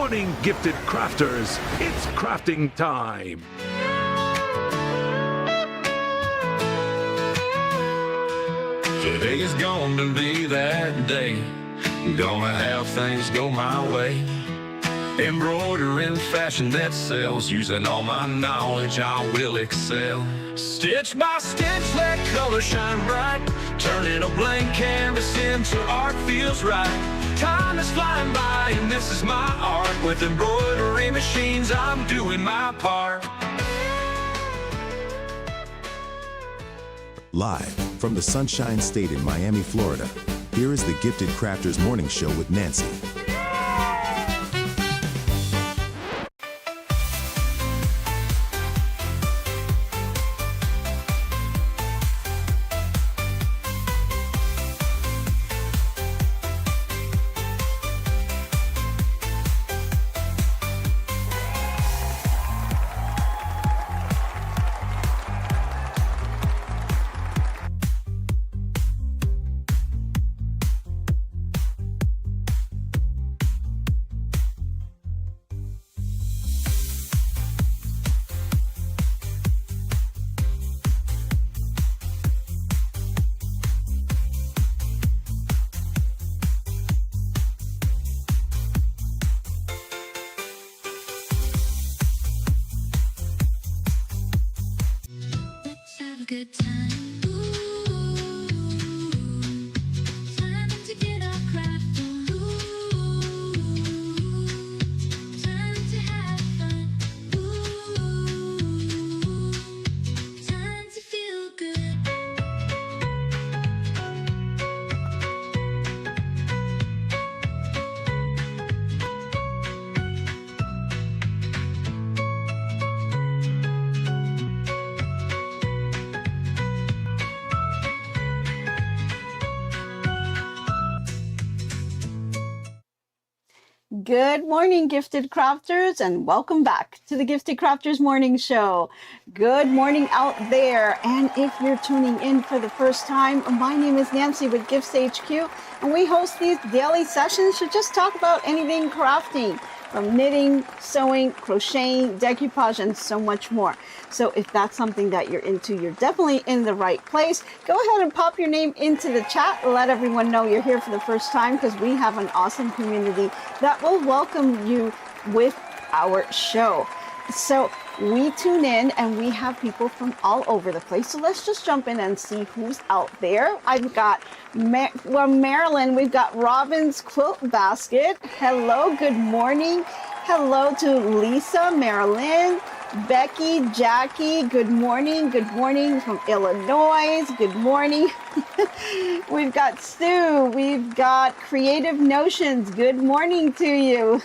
morning, gifted crafters. It's crafting time. Today is gonna be that day. Gonna have things go my way. Embroidery fashion that sells. Using all my knowledge, I will excel. Stitch by stitch, let color shine bright. Turning a blank canvas into art feels right. Time is flying by and this is my art. With embroidery machines, I'm doing my part. Live from the Sunshine State in Miami, Florida, here is the Gifted Crafters Morning Show with Nancy. Good time. Ooh, time to get our craft on. Ooh, time to have fun. Ooh, time to feel good. Good morning, Gifted Crafters, and welcome back to the Gifted Crafters Morning Show. Good morning out there, and if you're tuning in for the first time, my name is Nancy with GiftsHQ, and we host these daily sessions to just talk about anything crafting, from knitting, sewing, crocheting, decoupage, and so much more. So if that's something that you're into, you're definitely in the right place. Go ahead and pop your name into the chat. Let everyone know you're here for the first time, because we have an awesome community that will welcome you with our show. So we tune in and we have people from all over the place. So let's just jump in and see who's out there. I've got Marilyn. We've got Robin's Quilt Basket. Hello, good morning. Hello to Lisa, Marilyn, Becky, Jackie. Good morning from Illinois. Good morning. We've got Sue. We've got Creative Notions. Good morning to you.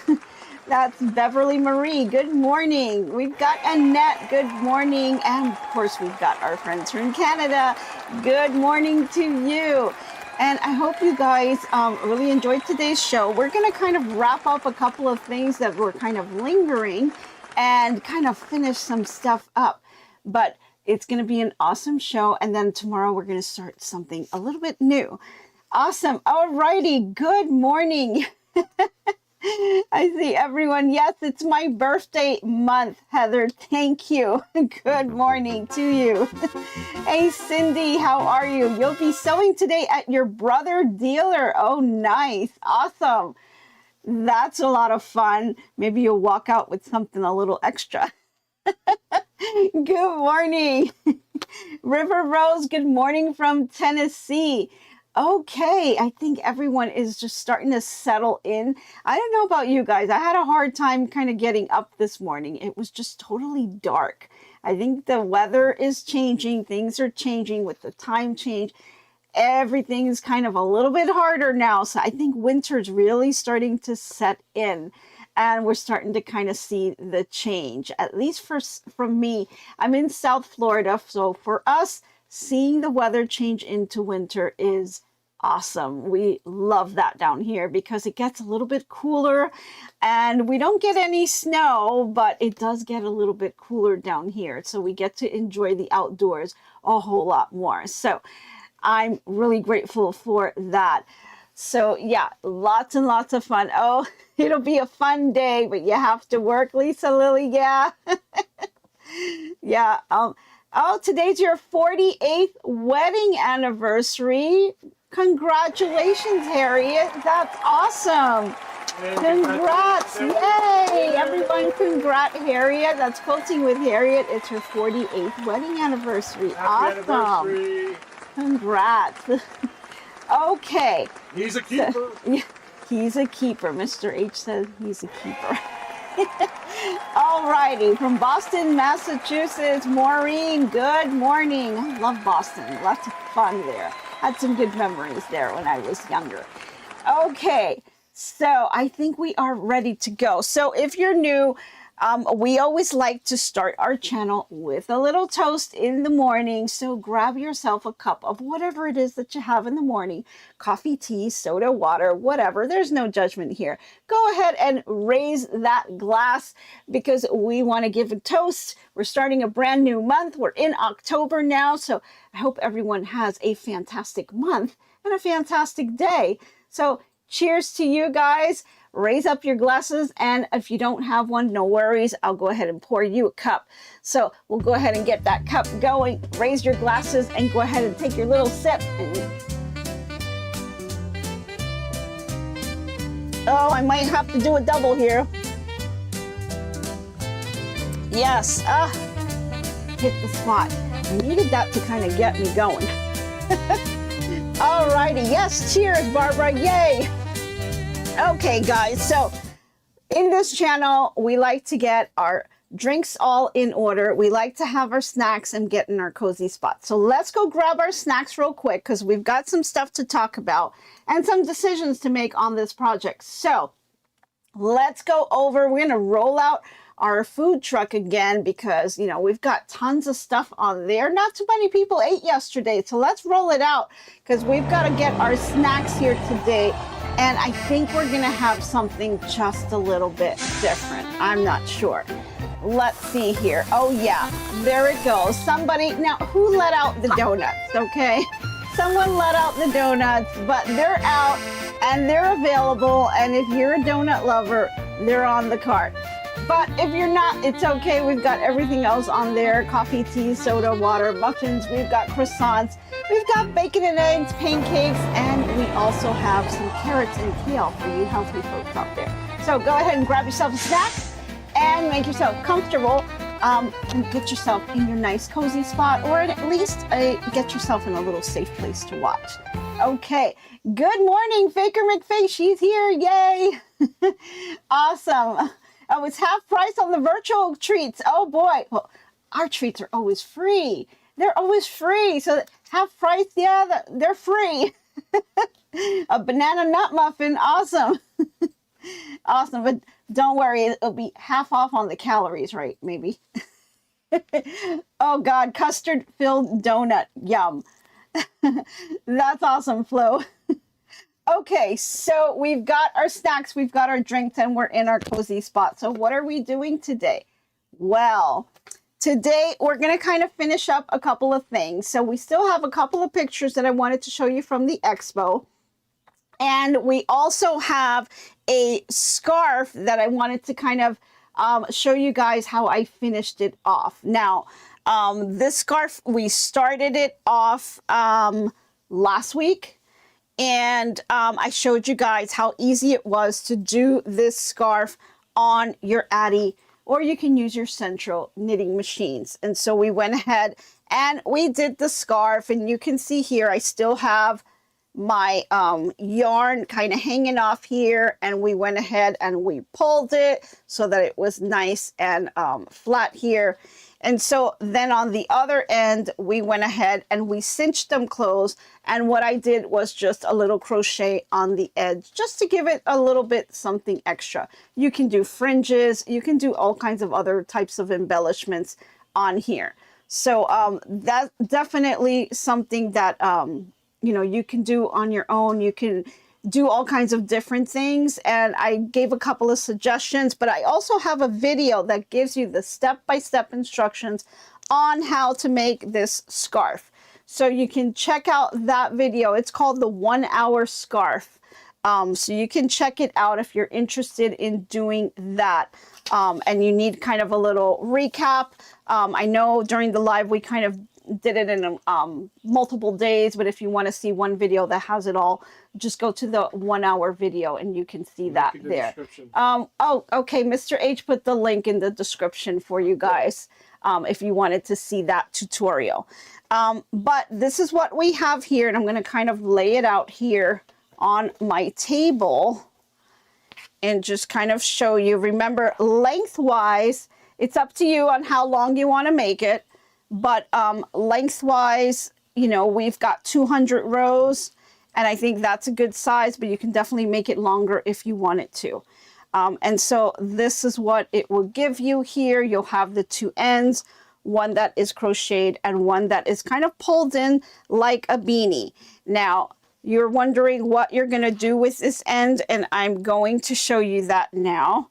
That's Beverly Marie. Good morning. We've got Annette. Good morning. And of course, we've got our friends from Canada. Good morning to you. And I hope you guys really enjoyed today's show. We're going to kind of wrap up a couple of things that were kind of lingering and kind of finish some stuff up. But it's going to be an awesome show. And then tomorrow we're going to start something a little bit new. Awesome. All righty. Good morning. I see everyone. Yes, it's my birthday month, Heather. Thank you. Good morning to you. Hey, Cindy, how are you? You'll be sewing today at your brother dealer. Oh, nice. Awesome. That's a lot of fun. Maybe you'll walk out with something a little extra. Good morning. River Rose, good morning from Tennessee. Okay, I think everyone is just starting to settle in. I don't know about you guys. I had a hard time kind of getting up this morning. It was just totally dark. I think the weather is changing. Things are changing with the time change. Everything is kind of a little bit harder now. So I think winter's really starting to set in. And we're starting to kind of see the change, at least from me. I'm in South Florida. So for us, seeing the weather change into winter is awesome. We love that down here because it gets a little bit cooler and we don't get any snow, but it does get a little bit cooler down here. So we get to enjoy the outdoors a whole lot more. So I'm really grateful for that. So yeah, lots and lots of fun. Oh, it'll be a fun day, but you have to work, Lisa Lily. Yeah. Yeah. Oh, today's your 48th wedding anniversary. Congratulations, Harriet. That's awesome. Congrats. Yay. Everyone, congrats, Harriet. That's Quilting with Harriet. It's her 48th wedding anniversary. Happy Awesome. anniversary. Congrats. Okay. He's a keeper. He's a keeper. Mr. H says he's a keeper. All righty. From Boston, Massachusetts, Maureen, good morning. I love Boston. Lots of fun there. Had some good memories there when I was younger. Okay. So I think we are ready to go. So if you're new, we always like to start our channel with a little toast in the morning. So grab yourself a cup of whatever it is that you have in the morning, coffee, tea, soda, water, whatever. There's no judgment here. Go ahead and raise that glass because we want to give a toast. We're starting a brand new month. We're in October now. So I hope everyone has a fantastic month and a fantastic day. So cheers to you guys. Raise up your glasses, and if you don't have one, no worries. I'll go ahead and pour you a cup. So we'll go ahead and get that cup going. Raise your glasses and go ahead and take your little sip. Oh, I might have to do a double here. Yes, hit the spot. I needed that to kind of get me going. All righty, yes, cheers, Barbara, yay. Okay, guys, so in this channel, we like to get our drinks all in order. We like to have our snacks and get in our cozy spot. So let's go grab our snacks real quick because we've got some stuff to talk about and some decisions to make on this project. So let's go over. We're going to roll out our food truck again because, you know, we've got tons of stuff on there. Not too many people ate yesterday, so let's roll it out because we've got to get our snacks here today. And I think we're going to have something just a little bit different. I'm not sure. Let's see here. Oh, yeah, there it goes. Somebody, now who let out the donuts, okay? Someone let out the donuts, but they're out and they're available. And if you're a donut lover, they're on the cart. But if you're not, it's okay. We've got everything else on there. Coffee, tea, soda, water, muffins. We've got croissants. We've got bacon and eggs, pancakes, and we also have some carrots and kale for you healthy folks out there. So go ahead and grab yourself a snack and make yourself comfortable and get yourself in your nice cozy spot, or at least get yourself in a little safe place to watch. Okay, good morning, Faker McFay. She's here, yay. Awesome. Oh, it's half price on the virtual treats. Oh boy. Well, our treats are always free. They're always free. So half price, yeah, they're free. A banana nut muffin, awesome. Awesome, but don't worry, it'll be half off on the calories, right? Maybe. Oh God, custard filled donut, yum. That's awesome, Flo. Okay, so we've got our snacks, we've got our drinks, and we're in our cozy spot. So what are we doing today? Well, today we're going to kind of finish up a couple of things. So we still have a couple of pictures that I wanted to show you from the expo. And we also have a scarf that I wanted to kind of show you guys how I finished it off. Now, this scarf, we started it off last week. And I showed you guys how easy it was to do this scarf on your Addi, or you can use your central knitting machines. And so we went ahead and we did the scarf, and you can see here I still have my yarn kind of hanging off here, and we went ahead and we pulled it so that it was nice and flat here. And so then on the other end, we went ahead and we cinched them closed. And what I did was just a little crochet on the edge, just to give it a little bit something extra. You can do fringes, you can do all kinds of other types of embellishments on here. So that's definitely something that, you know, you can do on your own. You can do all kinds of different things, and I gave a couple of suggestions, but I also have a video that gives you the step-by-step instructions on how to make this scarf. So you can check out that video. It's called the 1 hour scarf. So you can check it out if you're interested in doing that. And you need kind of a little recap. I know during the live we kind of did it in multiple days, but if you want to see one video that has it all, just go to the 1 hour video and you can see that there. Oh, okay. Mr. H put the link in the description for you guys if you wanted to see that tutorial. But this is what we have here, and I'm going to kind of lay it out here on my table and just kind of show you. Remember, lengthwise, it's up to you on how long you want to make it. But lengthwise, you know, we've got 200 rows, and I think that's a good size, but you can definitely make it longer if you want it to. And so this is what it will give you here. You'll have the two ends, one that is crocheted and one that is kind of pulled in like a beanie. Now, you're wondering what you're going to do with this end, and I'm going to show you that now.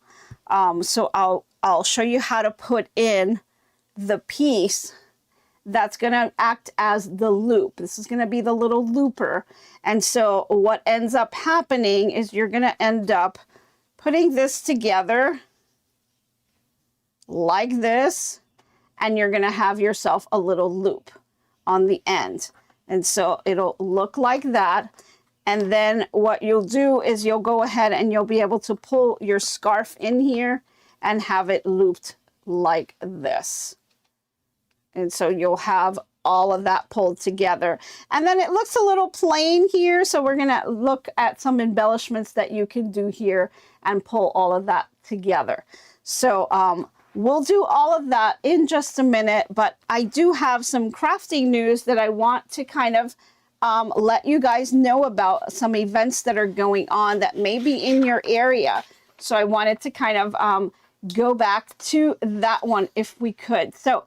So I'll show you how to put in the piece that's going to act as the loop. This is going to be the little looper. And so what ends up happening is you're going to end up putting this together like this, and you're going to have yourself a little loop on the end. And so it'll look like that. And then what you'll do is you'll go ahead and you'll be able to pull your scarf in here and have it looped like this. And so you'll have all of that pulled together. And then it looks a little plain here. So we're going to look at some embellishments that you can do here and pull all of that together. So we'll do all of that in just a minute. But I do have some crafting news that I want to kind of let you guys know about, some events that are going on that may be in your area. So I wanted to kind of go back to that one if we could. So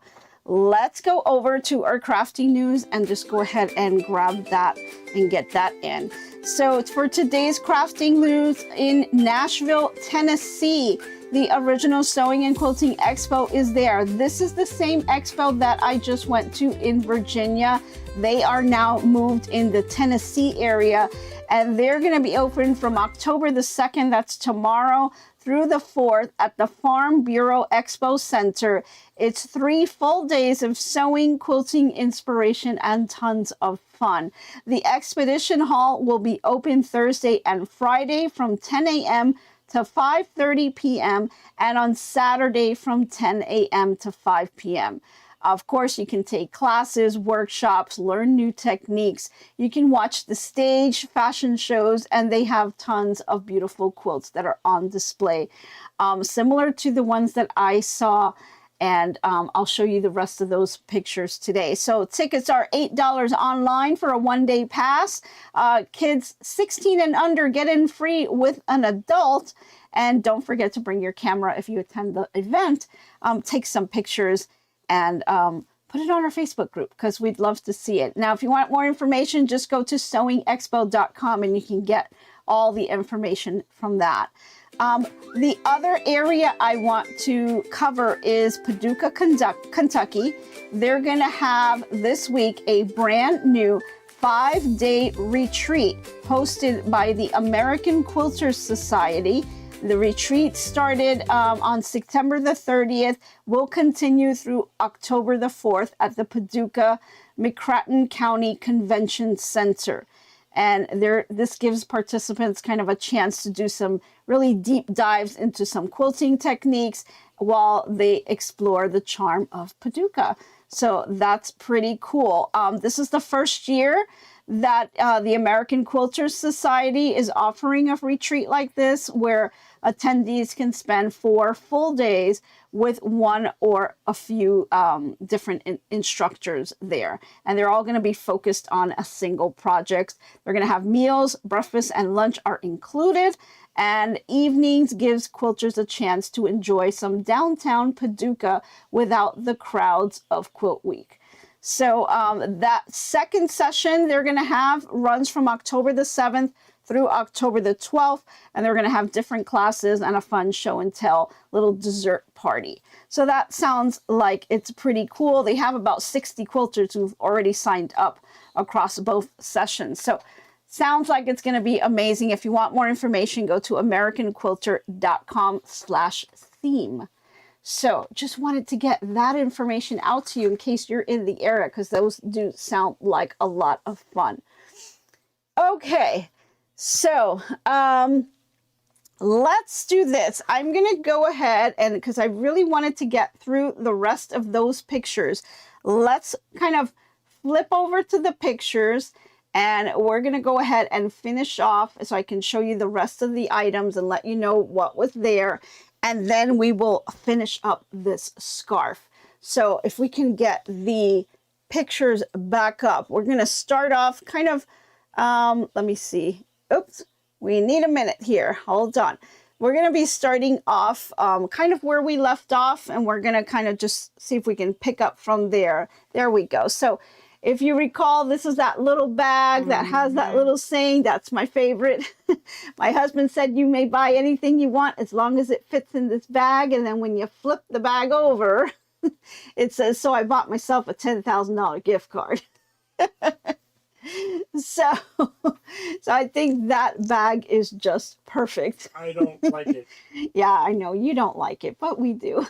let's go over to our crafty news and just go ahead and grab that and get that in. So for today's crafting news, in Nashville, Tennessee, the original Sewing and Quilting Expo is there. This is the same expo that I just went to in Virginia. They are now moved in the Tennessee area, and they're going to be open from October the 2nd, that's tomorrow, through the 4th at the Farm Bureau Expo Center. It's 3 full days of sewing, quilting, inspiration, and tons of fun. The exposition hall will be open Thursday and Friday from 10 a.m. to 5:30 p.m. and on Saturday from 10 a.m. to 5 p.m. Of course, you can take classes, workshops, learn new techniques. You can watch the stage, fashion shows, and they have tons of beautiful quilts that are on display, similar to the ones that I saw. And I'll show you the rest of those pictures today. So tickets are $8 online for a one-day pass. Kids 16 and under get in free with an adult. And don't forget to bring your camera if you attend the event. Take some pictures and put it on our Facebook group because we'd love to see it. Now, if you want more information, just go to sewingexpo.com and you can get all the information from that. The other area I want to cover is Paducah, Kentucky. They're going to have this week a brand new 5-day retreat hosted by the American Quilters Society. The retreat started on September the 30th, will continue through October the 4th at the Paducah McCracken County Convention Center. And this gives participants kind of a chance to do some really deep dives into some quilting techniques while they explore the charm of Paducah. So that's pretty cool. This is the first year that the American Quilters Society is offering a retreat like this, where attendees can spend 4 full days with one or a few different instructors there. And they're all going to be focused on a single project. They're going to have meals, breakfast, and lunch are included. And evenings gives quilters a chance to enjoy some downtown Paducah without the crowds of Quilt Week. So that second session they're going to have runs from October the 7th through October the 12th, and they're going to have different classes and a fun show and tell little dessert party. So that sounds like it's pretty cool. They have about 60 quilters who've already signed up across both sessions. So Sounds like it's going to be amazing. If you want more information, go to americanquilter.com/theme. So just wanted to get that information out to you in case you're in the area, because those do sound like a lot of fun. Okay, so let's do this. I'm going to go ahead and, because I really wanted to get through the rest of those pictures, let's kind of flip over to the pictures, and we're going to go ahead and finish off so I can show you the rest of the items and let you know what was there. And then we will finish up this scarf. So if we can get the pictures back up, we're going to start off kind of, let me see. Oops, we need a minute here. Hold on. We're going to be starting off kind of where we left off, and we're going to kind of just see if we can pick up from there. There we go. So if you recall, this is that little bag that has that little saying. That's my favorite. My husband said, you may buy anything you want as long as it fits in this bag. And then when you flip the bag over, it says, so I bought myself a $10,000 gift card. So I think that bag is just perfect. I don't like it. Yeah, I know you don't like it, but we do.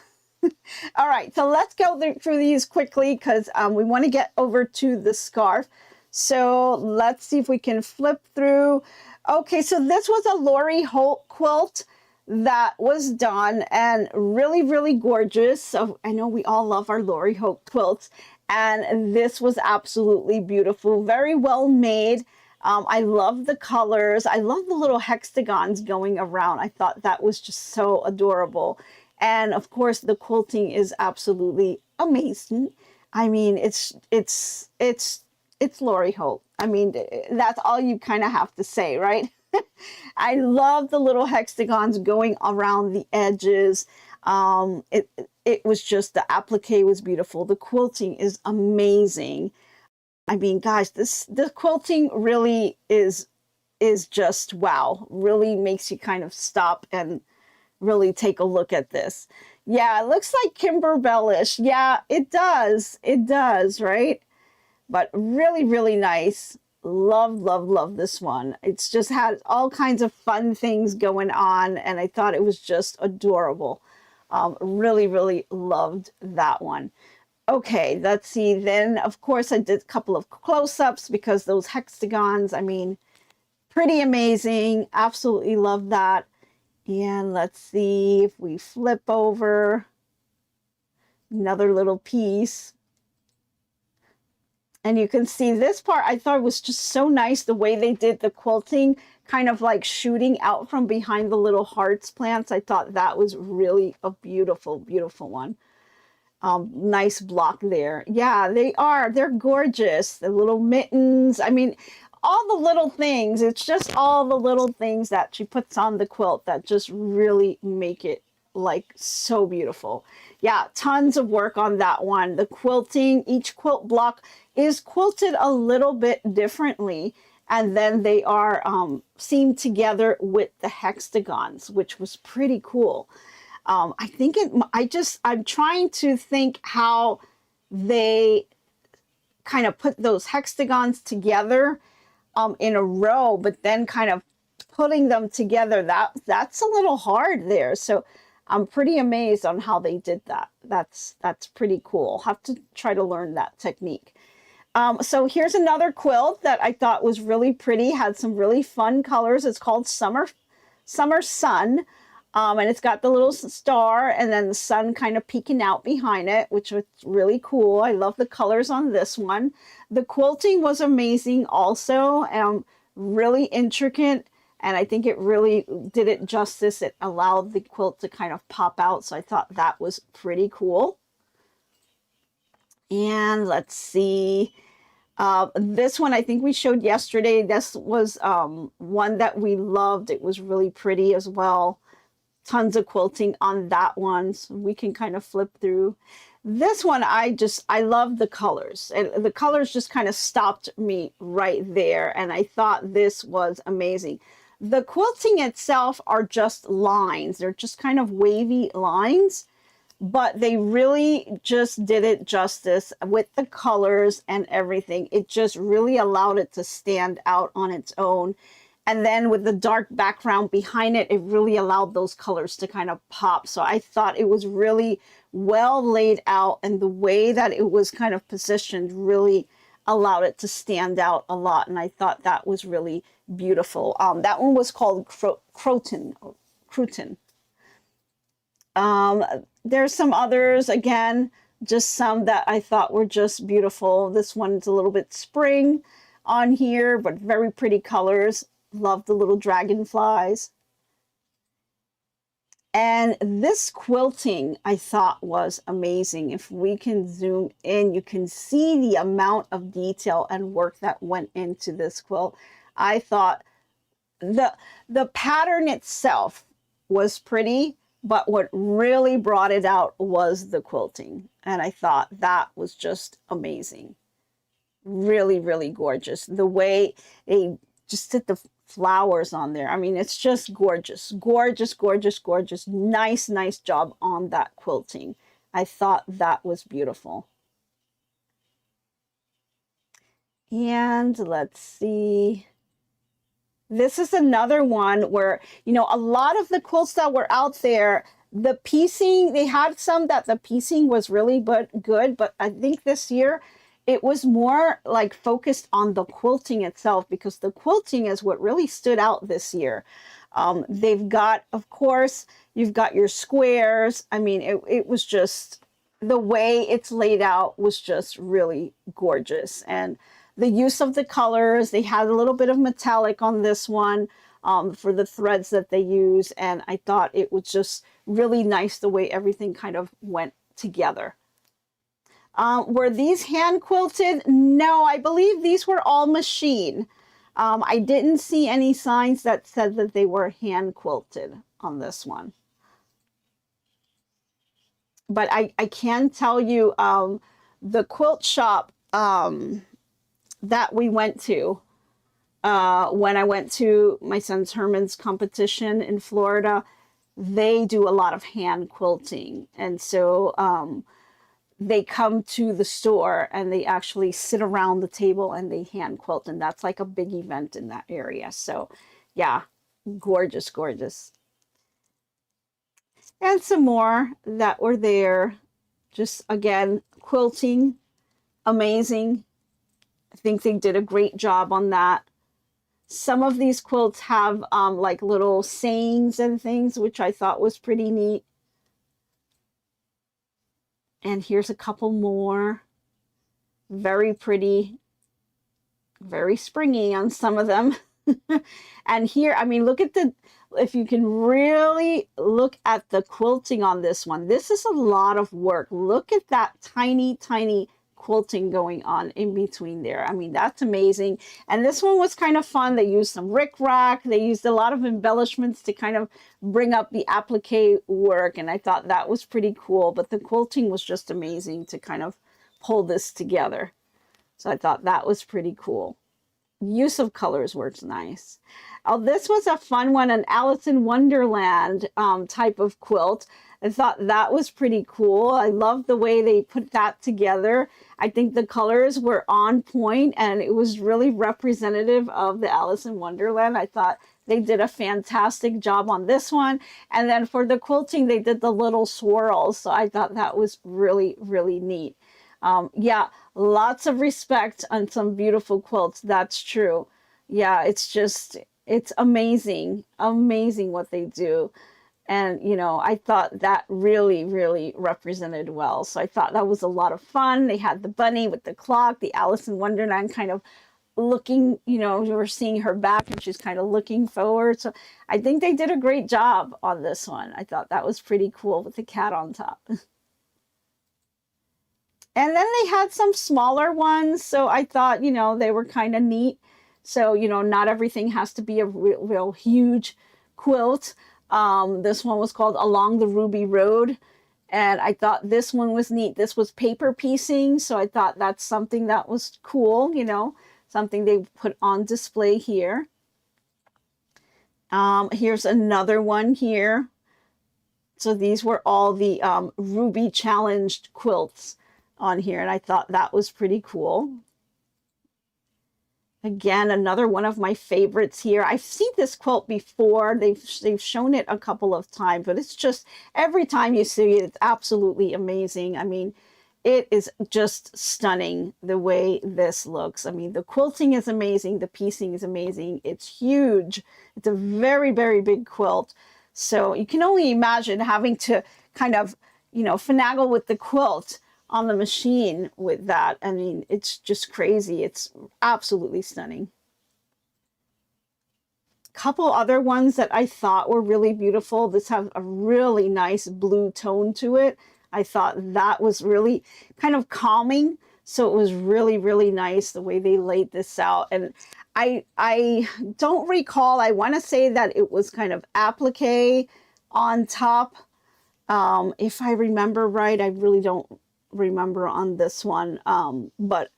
All right, so let's go through these quickly, because we want to get over to the scarf. So let's see if we can flip through. Okay, so this was a Lori Holt quilt that was done, and really, really gorgeous. So I know we all love our Lori Holt quilts, and this was absolutely beautiful, very well made. I love the colors. I love the little hexagons going around. I thought that was just so adorable. And of course, the quilting is absolutely amazing. I mean, it's Lori Holt. I mean, that's all you kind of have to say, right? I love the little hexagons going around the edges. It was just, the applique was beautiful. The quilting is amazing. I mean, guys, the quilting really is just wow. Really makes you kind of stop and really take a look at this. Yeah, it looks like Kimberbellish. Yeah, it does. It does, right? But really, really nice. Love, love, love this one. It's just had all kinds of fun things going on, and I thought it was just adorable. Really, really loved that one. Okay, let's see. Then, of course, I did a couple of close-ups because those hexagons, I mean, pretty amazing. Absolutely love that. And let's see if we flip over another little piece. And you can see this part, I thought was just so nice, the way they did the quilting, kind of like shooting out from behind the little hearts plants. I thought that was really a beautiful, beautiful one. Nice block there. Yeah, they are. They're gorgeous. The little mittens. I mean, all the little things. It's just all the little things that she puts on the quilt that just really make it like so beautiful. Yeah, tons of work on that one. The quilting, each quilt block is quilted a little bit differently, and then they are seamed together with the hexagons, which was pretty cool. I think I'm trying to think how they kind of put those hexagons together in a row, but then kind of putting them together, that's a little hard there. So I'm pretty amazed on how they did that. That's pretty cool. Have to try to learn that technique. So here's another quilt that I thought was really pretty, had some really fun colors. It's called Summer Sun. And it's got the little star and then the sun kind of peeking out behind it, which was really cool. I love the colors on this one. The quilting was amazing also, really intricate. And I think it really did it justice. It allowed the quilt to kind of pop out. So I thought that was pretty cool. And let's see. This one I think we showed yesterday. This was one that we loved. It was really pretty as well. Tons of quilting on that one, so we can kind of flip through. This one, I love the colors, and the colors just kind of stopped me right there, and I thought this was amazing. The quilting itself are just lines. They're just kind of wavy lines, but they really just did it justice with the colors and everything. It just really allowed it to stand out on its own. And then with the dark background behind it, it really allowed those colors to kind of pop. So I thought it was really well laid out, and the way that it was kind of positioned really allowed it to stand out a lot. And I thought that was really beautiful. That one was called Croton. There's some others, again, just some that I thought were just beautiful. This one's a little bit spring on here, but very pretty colors. Love the little dragonflies. And this quilting I thought was amazing. If we can zoom in, you can see the amount of detail and work that went into this quilt. I thought the pattern itself was pretty, but what really brought it out was the quilting. And I thought that was just amazing. Really, really gorgeous. The way they just did the flowers on there. I mean, it's just gorgeous, gorgeous, gorgeous, gorgeous. Nice, nice job on that quilting. I thought that was beautiful. And let's see. This is another one where, you know, a lot of the quilts that were out there, the piecing, they had some that the piecing was really good, but I think this year it was more like focused on the quilting itself, because the quilting is what really stood out this year. They've got, of course, you've got your squares. I mean, it was just, the way it's laid out was just really gorgeous. And the use of the colors, they had a little bit of metallic on this one for the threads that they use. And I thought it was just really nice the way everything kind of went together. Were these hand quilted? No, I believe these were all machine. I didn't see any signs that said that they were hand quilted on this one. But I can tell you, the quilt shop that we went to, when I went to my son's Herman's competition in Florida, they do a lot of hand quilting. And so they come to the store and they actually sit around the table and they hand quilt, and that's like a big event in that area. So yeah, gorgeous, gorgeous. And some more that were there. Just again, quilting, amazing. I think they did a great job on that. Some of these quilts have like little sayings and things, which I thought was pretty neat. And here's a couple more. Very pretty, very springy on some of them. And here, I mean, look at the, if you can really look at the quilting on this one, this is a lot of work. Look at that tiny, tiny quilting going on in between there. I mean, that's amazing. And this one was kind of fun. They used some rickrack. They used a lot of embellishments to kind of bring up the applique work. And I thought that was pretty cool. But the quilting was just amazing to kind of pull this together. So I thought that was pretty cool. Use of colors works nice. Oh, this was a fun one, an Alice in Wonderland type of quilt. I thought that was pretty cool. I love the way they put that together. I think the colors were on point and it was really representative of the Alice in Wonderland. I thought they did a fantastic job on this one. And then for the quilting, they did the little swirls. So I thought that was really, really neat. Yeah, lots of respect on some beautiful quilts. That's true. Yeah, it's just, it's amazing, amazing what they do. And, you know, I thought that really, really represented well. So I thought that was a lot of fun. They had the bunny with the clock, the Alice in Wonderland kind of looking, you know, we're seeing her back and she's kind of looking forward. So I think they did a great job on this one. I thought that was pretty cool with the cat on top. And then they had some smaller ones. So I thought, you know, they were kind of neat. So, you know, not everything has to be a real huge quilt. This one was called Along the Ruby Road. And I thought this one was neat. This was paper piecing. So I thought that's something that was cool, you know, something they put on display here. Here's another one here. So these were all the Ruby challenged quilts on here, and I thought that was pretty cool. Again, another one of my favorites here. I've seen this quilt before. They've shown it a couple of times, but it's just every time you see it, it's absolutely amazing. I mean, it is just stunning the way this looks. I mean, the quilting is amazing. The piecing is amazing. It's huge. It's a very, very big quilt. So you can only imagine having to kind of, you know, finagle with the quilt on the machine with that. I mean, it's just crazy. It's absolutely stunning. Couple other ones that I thought were really beautiful. This has a really nice blue tone to it. I thought that was really kind of calming. So it was really, really nice the way they laid this out. And I don't recall, I want to say that it was kind of applique on top. If I remember right, I really don't remember on this one, but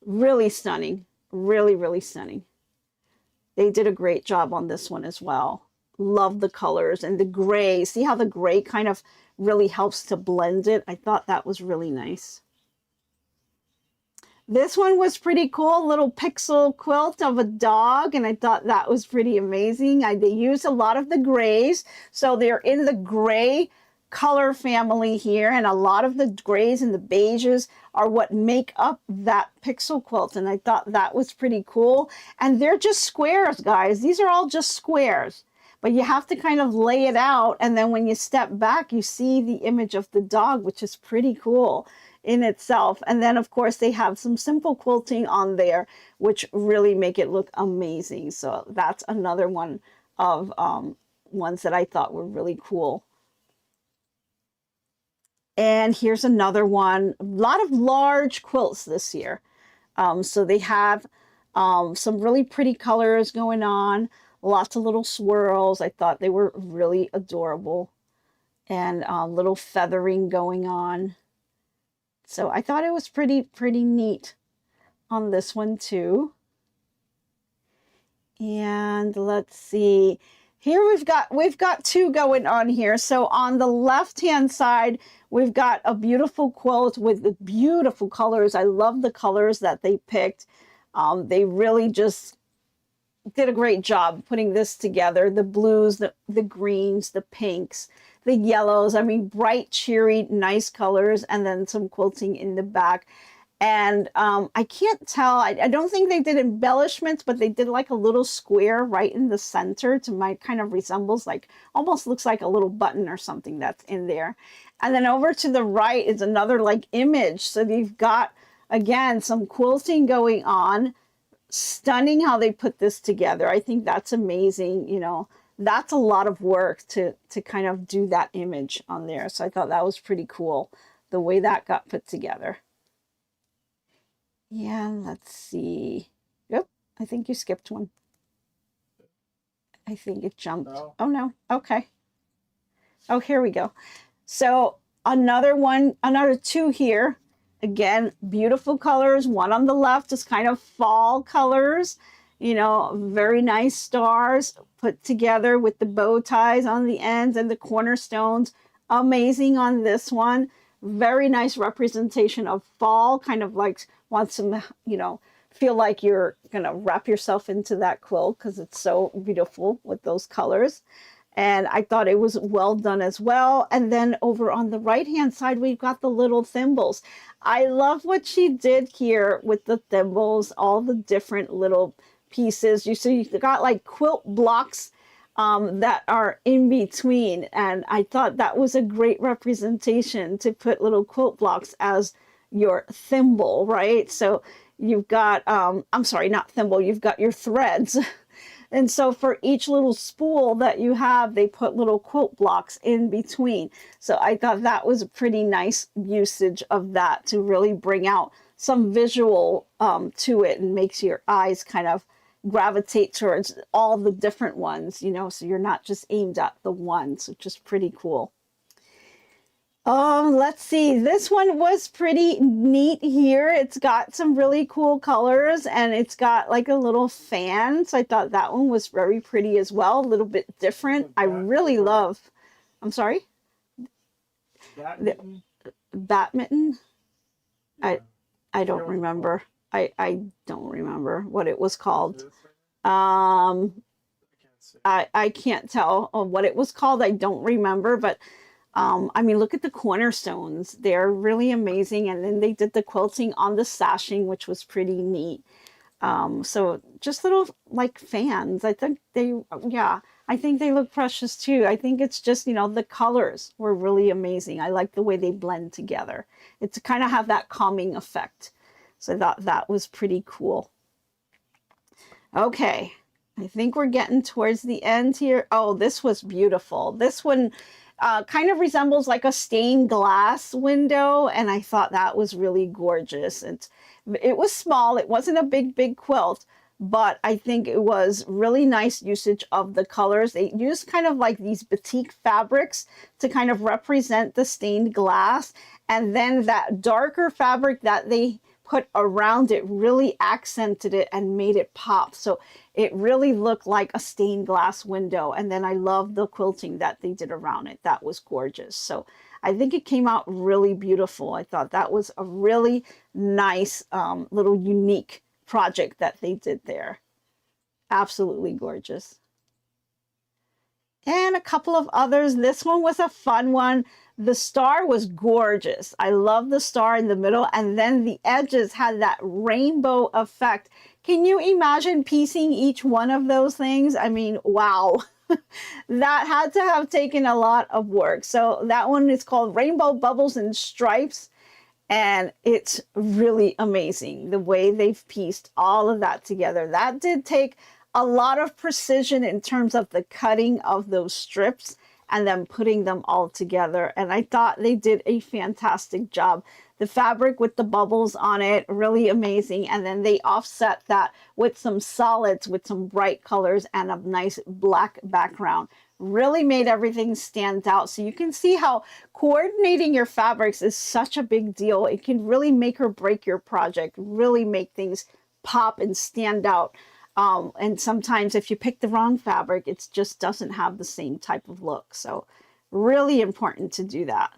really stunning. Really, really stunning. They did a great job on this one as well. Love the colors and the gray. See how the gray kind of really helps to blend it? I thought that was really nice. This one was pretty cool, little pixel quilt of a dog, and I thought that was pretty amazing. They used a lot of the grays, so they're in the gray color family here, and a lot of the grays and the beiges are what make up that pixel quilt, and I thought that was pretty cool. And they're just squares, guys. These are all just squares, but you have to kind of lay it out, and then when you step back, you see the image of the dog, which is pretty cool in itself. And then of course they have some simple quilting on there, which really make it look amazing. So that's another one of ones that I thought were really cool. And here's another one, a lot of large quilts this year. So they have some really pretty colors going on, lots of little swirls. I thought they were really adorable, and little feathering going on. So I thought it was pretty neat on this one too. And let's see. Here we've got two going on here. So on the left-hand side, we've got a beautiful quilt with the beautiful colors. I love the colors that they picked. They really just did a great job putting this together. The blues, the greens, the pinks, the yellows. I mean, bright, cheery, nice colors, and then some quilting in the back. And I can't tell, I don't think they did embellishments, but they did like a little square right in the center to my kind of resembles, like almost looks like a little button or something that's in there. And then over to the right is another like image. So you've got, again, some quilting going on. Stunning how they put this together. I think that's amazing. You know, that's a lot of work to kind of do that image on there. So I thought that was pretty cool, the way that got put together. Yeah, let's see. Yep, I think you skipped one. I think it jumped. No. Oh, no. Okay. Oh, here we go. So another one, another two here. Again, beautiful colors. One on the left is kind of fall colors. You know, very nice stars put together with the bow ties on the ends and the cornerstones. Amazing on this one. Very nice representation of fall, kind of like wants to, you know, feel like you're going to wrap yourself into that quilt because it's so beautiful with those colors. And I thought it was well done as well. And then over on the right-hand side, we've got the little thimbles. I love what she did here with the thimbles, all the different little pieces. You see, you've got like quilt blocks that are in between. And I thought that was a great representation to put little quilt blocks as your thimble, right? So you've got, I'm sorry, not thimble, you've got your threads. And so for each little spool that you have, they put little quilt blocks in between. So I thought that was a pretty nice usage of that to really bring out some visual to it and makes your eyes kind of gravitate towards all the different ones, you know, so you're not just aimed at the ones, which is pretty cool. Let's see, this one was pretty neat here. It's got some really cool colors and it's got like a little fan. So I thought that one was very pretty as well, a little bit different. I really love, I'm sorry? Badminton. I don't remember. I don't remember what it was called. I can't tell what it was called. I don't remember, but I mean, look at the cornerstones. They're really amazing. And then they did the quilting on the sashing, which was pretty neat. So just little like fans. I think I think they look precious too. I think it's just, you know, the colors were really amazing. I like the way they blend together. It's to kind of have that calming effect. So I thought that was pretty cool. Okay, I think we're getting towards the end here. Oh, this was beautiful. This one kind of resembles like a stained glass window, and I thought that was really gorgeous. It was small. It wasn't a big quilt, but I think it was really nice usage of the colors. They used kind of like these batik fabrics to kind of represent the stained glass, and then that darker fabric that they put around it really accented it and made it pop. So it really looked like a stained glass window. And then I love the quilting that they did around it. That was gorgeous. So I think it came out really beautiful. I thought that was a really nice little unique project that they did there. Absolutely gorgeous. And a couple of others. This one was a fun one. The star was gorgeous. I love the star in the middle, and then the edges had that rainbow effect. Can you imagine piecing each one of those things? I mean, wow. That had to have taken a lot of work. So that one is called Rainbow Bubbles and Stripes, and it's really amazing the way they've pieced all of that together. That did take a lot of precision in terms of the cutting of those strips and then putting them all together. And I thought they did a fantastic job. The fabric with the bubbles on it, really amazing. And then they offset that with some solids, with some bright colors and a nice black background. Really made everything stand out. So you can see how coordinating your fabrics is such a big deal. It can really make or break your project, really make things pop and stand out. And sometimes if you pick the wrong fabric, it just doesn't have the same type of look. So really important to do that.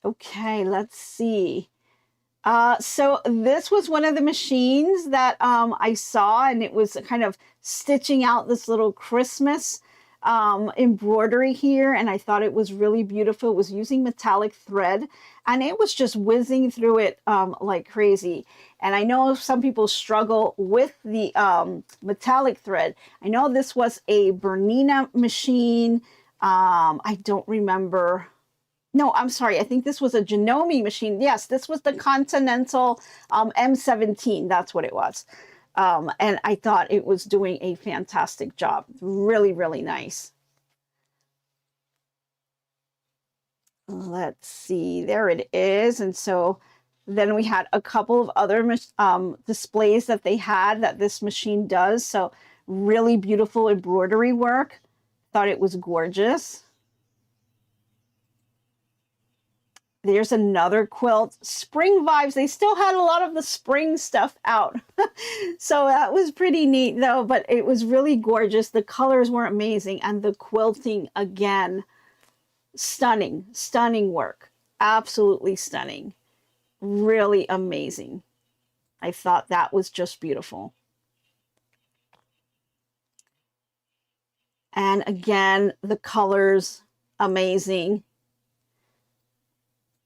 Okay, let's see. So this was one of the machines that I saw, and it was kind of stitching out this little Christmas embroidery here, and I thought it was really beautiful. It was using metallic thread, and it was just whizzing through it like crazy. And I know some people struggle with the metallic thread. I know this was a Bernina machine. I don't remember. No, I'm sorry. I think this was a Janome machine. Yes, this was the Continental M17. That's what it was. And I thought it was doing a fantastic job. Really, really nice. Let's see. There it is. And so then we had a couple of other displays that they had that this machine does. So really beautiful embroidery work. Thought it was gorgeous. There's another quilt. Spring vibes. They still had a lot of the spring stuff out. So that was pretty neat though, but it was really gorgeous. The colors were amazing, and the quilting, again, stunning, stunning work. Absolutely stunning. Really amazing. I thought that was just beautiful. And again, the colors, amazing.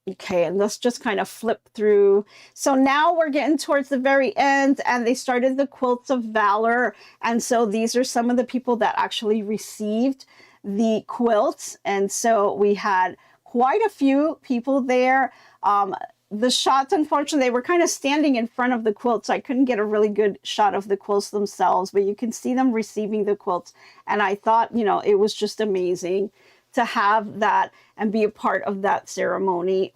Okay, and let's just kind of flip through. So now we're getting towards the very end, and they started the Quilts of Valor. And so these are some of the people that actually received the quilts. And so we had quite a few people there. The shots, unfortunately, they were kind of standing in front of the quilts, so I couldn't get a really good shot of the quilts themselves, but you can see them receiving the quilts. And I thought, you know, it was just amazing to have that and be a part of that ceremony.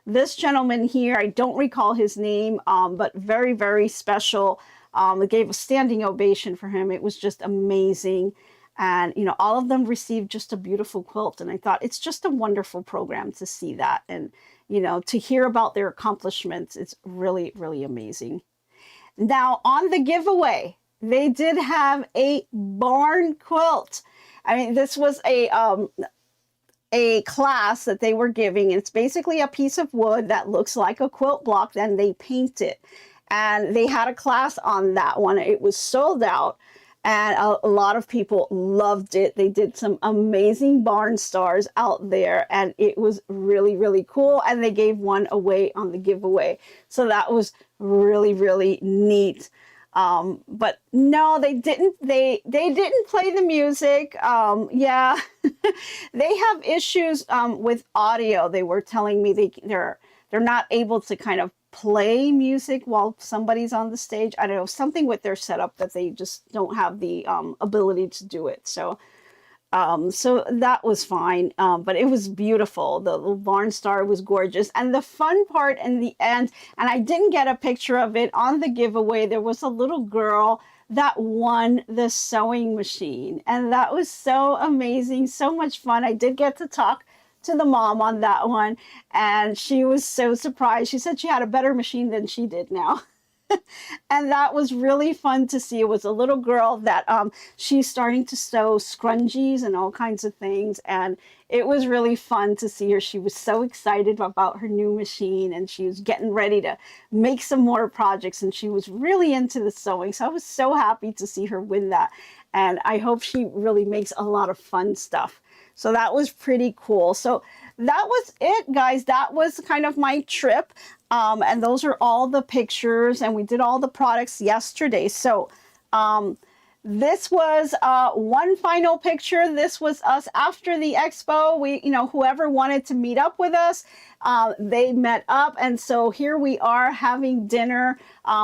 This gentleman here, I don't recall his name, but very, very special. They gave a standing ovation for him. It was just amazing. And, you know, all of them received just a beautiful quilt. And I thought it's just a wonderful program to see that. And, you know, to hear about their accomplishments, it's really, really amazing. Now, on the giveaway, they did have a barn quilt. I mean, this was a a class that they were giving. It's basically a piece of wood that looks like a quilt block, then they paint it. And they had a class on that one. It was sold out, and a lot of people loved it. They did some amazing barn stars out there, and it was really, really cool. And they gave one away on the giveaway. So that was really, really neat. But no, they didn't play the music. Yeah, they have issues with audio. They were telling me they're not able to kind of play music while somebody's on the stage. I don't know, something with their setup that they just don't have the ability to do it. So so that was fine, but it was beautiful. The little barn star was gorgeous. And the fun part in the end, and I didn't get a picture of it on the giveaway, there was a little girl that won the sewing machine. And that was so amazing, so much fun. I did get to talk to the mom on that one, and she was so surprised. She said she had a better machine than she did now. And that was really fun to see. It was a little girl that she's starting to sew scrunchies and all kinds of things, and it was really fun to see her. She was so excited about her new machine, and she was getting ready to make some more projects, and she was really into the sewing. So I was so happy to see her win that, and I hope she really makes a lot of fun stuff. So that was pretty cool. So that was it, guys. That was kind of my trip. And those are all the pictures, and we did all the products yesterday. So this was one final picture. This was us after the expo. We, whoever wanted to meet up with us, they met up. And so here we are having dinner.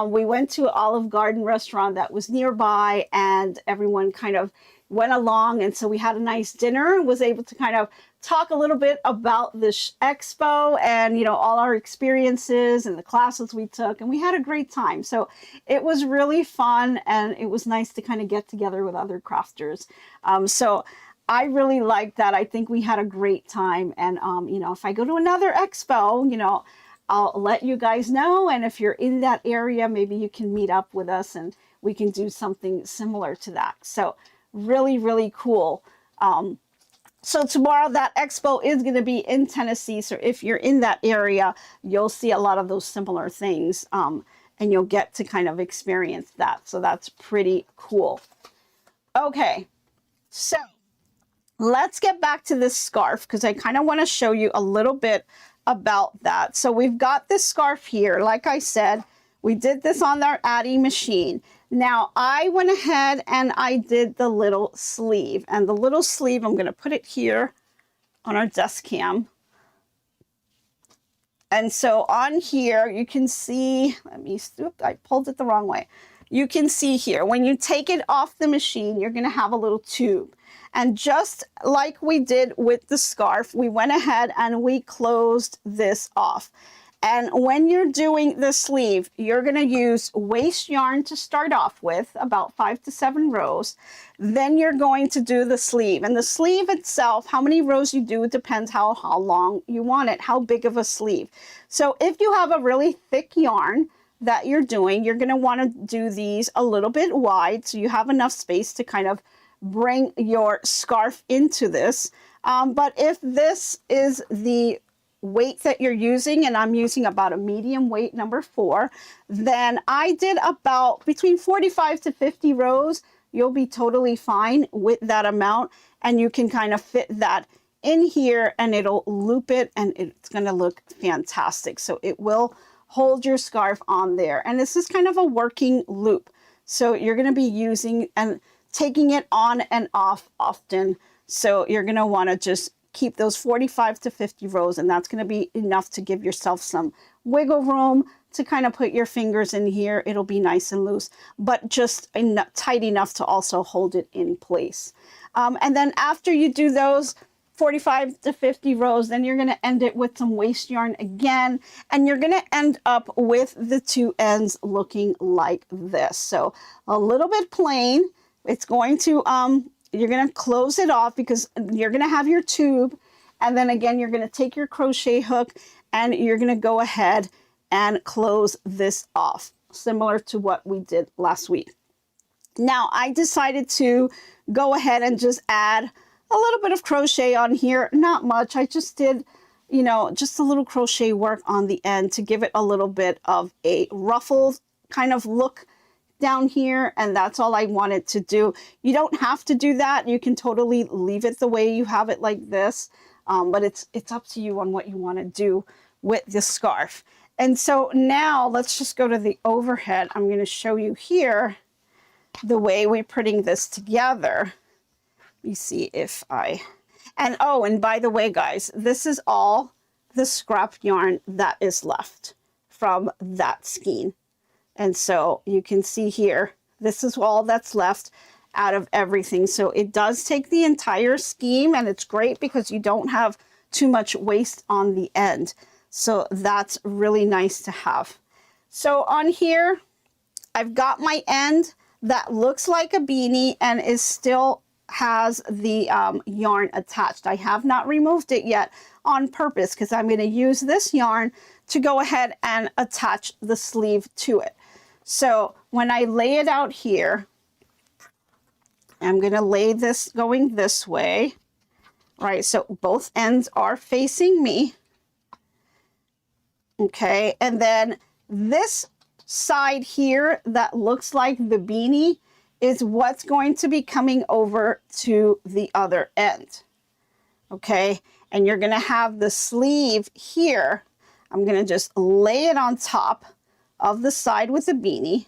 We went to an Olive Garden restaurant that was nearby, and everyone kind of went along, and so we had a nice dinner and was able to kind of talk a little bit about this expo and all our experiences and the classes we took, and we had a great time. So it was really fun, and it was nice to kind of get together with other crafters. So I really liked that. I think we had a great time, and if I go to another expo, I'll let you guys know, and if you're in that area, maybe you can meet up with us and we can do something similar to that. So really, really cool. So tomorrow that expo is going to be in Tennessee. So if you're in that area, you'll see a lot of those similar things, and you'll get to kind of experience that. So that's pretty cool. Okay, so let's get back to this scarf, because I kind of want to show you a little bit about that. So we've got this scarf here. Like I said, we did this on our Addi machine. Now I went ahead and I did the little sleeve, and the little sleeve, I'm going to put it here on our desk cam. And so on here, you can see, I pulled it the wrong way. You can see here, when you take it off the machine, you're going to have a little tube. And just like we did with the scarf, we went ahead and we closed this off. And when you're doing the sleeve, you're going to use waste yarn to start off with, about 5 to 7 rows. Then you're going to do the sleeve. And the sleeve itself, how many rows you do, it depends how long you want it, how big of a sleeve. So if you have a really thick yarn that you're doing, you're going to want to do these a little bit wide, so you have enough space to kind of bring your scarf into this. But if this is the weight that you're using, and I'm using about a medium weight, number 4, then I did about between 45 to 50 rows. You'll be totally fine with that amount, and you can kind of fit that in here, and it'll loop it, and it's going to look fantastic. So it will hold your scarf on there, and this is kind of a working loop. So you're going to be using and taking it on and off often. So you're going to want to just keep those 45 to 50 rows, and that's going to be enough to give yourself some wiggle room to kind of put your fingers in here. It'll be nice and loose, but just tight enough to also hold it in place. And then after you do those 45 to 50 rows, then you're going to end it with some waste yarn again, and you're going to end up with the 2 ends looking like this. So a little bit plain. It's going to you're going to close it off, because you're going to have your tube, and then again you're going to take your crochet hook and you're going to go ahead and close this off, similar to what we did last week. Now I decided to go ahead and just add a little bit of crochet on here, not much. I just did, you know, just a little crochet work on the end to give it a little bit of a ruffled kind of look down here, and that's all I wanted to do. You don't have to do that. You can totally leave it the way you have it like this, but it's up to you on what you want to do with the scarf. And so now let's just go to the overhead. I'm going to show you here the way we're putting this together. Let me see if I, and oh, and by the way, guys, this is all the scrap yarn that is left from that skein. And so you can see here, this is all that's left out of everything. So it does take the entire skein, and it's great because you don't have too much waste on the end. So that's really nice to have. So on here, I've got my end that looks like a beanie and is still has the yarn attached. I have not removed it yet on purpose because I'm going to use this yarn to go ahead and attach the sleeve to it. So when I lay it out here, I'm going to lay this going this way, right? So both ends are facing me. Okay, and then this side here that looks like the beanie is what's going to be coming over to the other end. Okay, and you're going to have the sleeve here. I'm going to just lay it on top of the side with the beanie,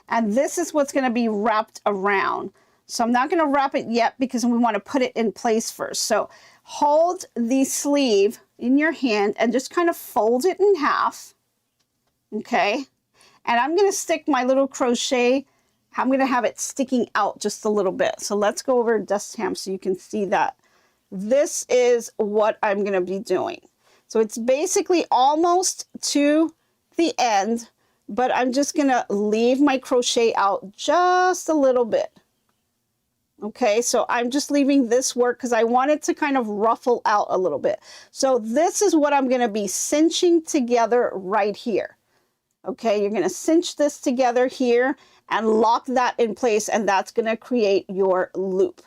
and this is what's going to be wrapped around. So I'm not going to wrap it yet because we want to put it in place first. So hold the sleeve in your hand and just kind of fold it in half. Okay, and I'm going to stick my little crochet. I'm going to have it sticking out just a little bit. So let's go over dust ham so you can see that. This is what I'm going to be doing. So it's basically almost to the end, but I'm just going to leave my crochet out just a little bit. Okay, so I'm just leaving this work because I want it to kind of ruffle out a little bit. So this is what I'm going to be cinching together right here. Okay, you're going to cinch this together here and lock that in place, and that's going to create your loop.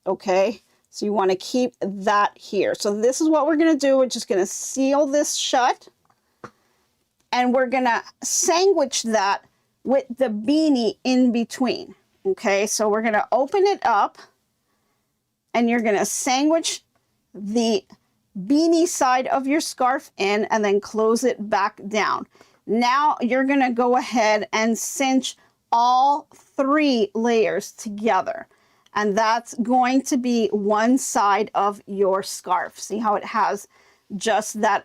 Okay, so you want to keep that here. So this is what we're going to do. We're just going to seal this shut, and we're going to sandwich that with the beanie in between. Okay, so we're going to open it up, and you're going to sandwich the beanie side of your scarf in and then close it back down. Now you're going to go ahead and cinch all 3 layers together, and that's going to be one side of your scarf. See how it has just that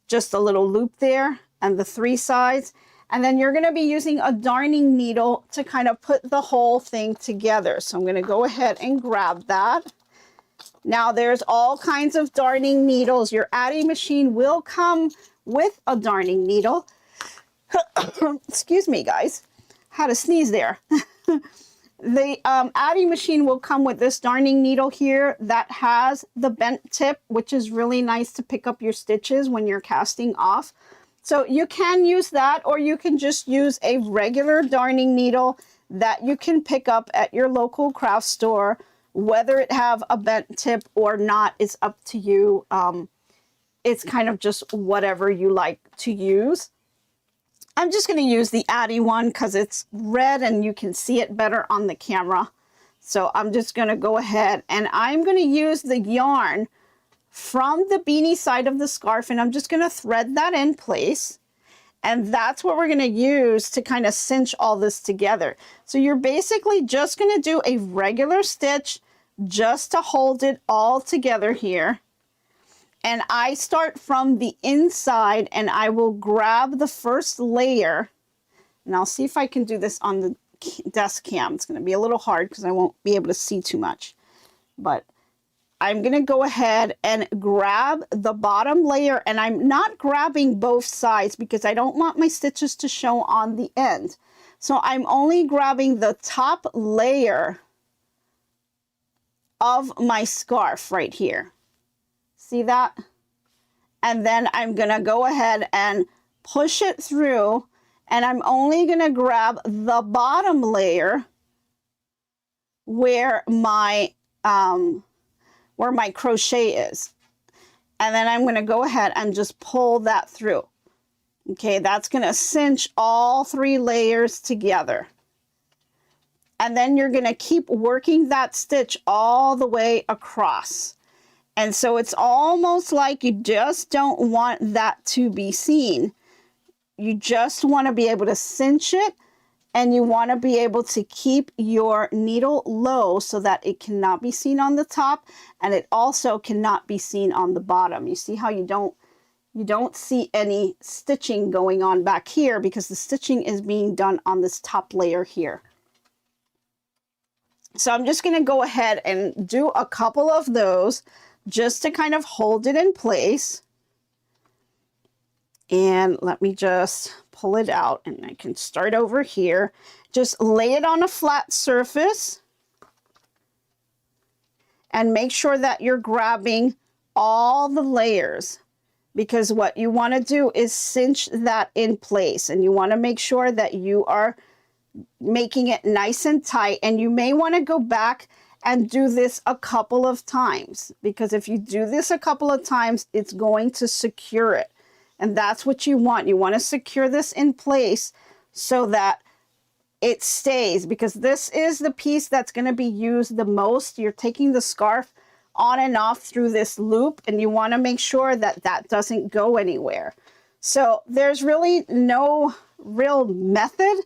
just a little loop there and the 3 sides. And then you're going to be using a darning needle to kind of put the whole thing together. So I'm going to go ahead and grab that. Now there's all kinds of darning needles. Your Addi machine will come with a darning needle. Excuse me, guys. Had a sneeze there. The Addi machine will come with this darning needle here that has the bent tip, which is really nice to pick up your stitches when you're casting off. So you can use that, or you can just use a regular darning needle that you can pick up at your local craft store. Whether it have a bent tip or not is up to you. It's kind of just whatever you like to use. I'm just going to use the Addi one because it's red and you can see it better on the camera. So I'm just going to go ahead and I'm going to use the yarn from the beanie side of the scarf, and I'm just going to thread that in place. And that's what we're going to use to kind of cinch all this together. So you're basically just going to do a regular stitch just to hold it all together here. And I start from the inside, and I will grab the first layer, and I'll see if I can do this on the desk cam. It's going to be a little hard because I won't be able to see too much, but I'm going to go ahead and grab the bottom layer, and I'm not grabbing both sides because I don't want my stitches to show on the end. So I'm only grabbing the top layer of my scarf right here. See that? And then I'm going to go ahead and push it through, and I'm only going to grab the bottom layer where my crochet is. And then I'm going to go ahead and just pull that through. Okay, that's going to cinch all 3 layers together. And then you're going to keep working that stitch all the way across. And so it's almost like you just don't want that to be seen. You just want to be able to cinch it, and you want to be able to keep your needle low so that it cannot be seen on the top, and it also cannot be seen on the bottom. You see how you don't see any stitching going on back here because the stitching is being done on this top layer here. So I'm just going to go ahead and do a couple of those just to kind of hold it in place. And let me just pull it out, and I can start over here. Just lay it on a flat surface and make sure that you're grabbing all the layers, because what you want to do is cinch that in place, and you want to make sure that you are making it nice and tight. And you may want to go back and do this a couple of times, because if you do this a couple of times, it's going to secure it. And that's what you want. You want to secure this in place so that it stays, because this is the piece that's going to be used the most. You're taking the scarf on and off through this loop, and you want to make sure that that doesn't go anywhere. So there's really no real method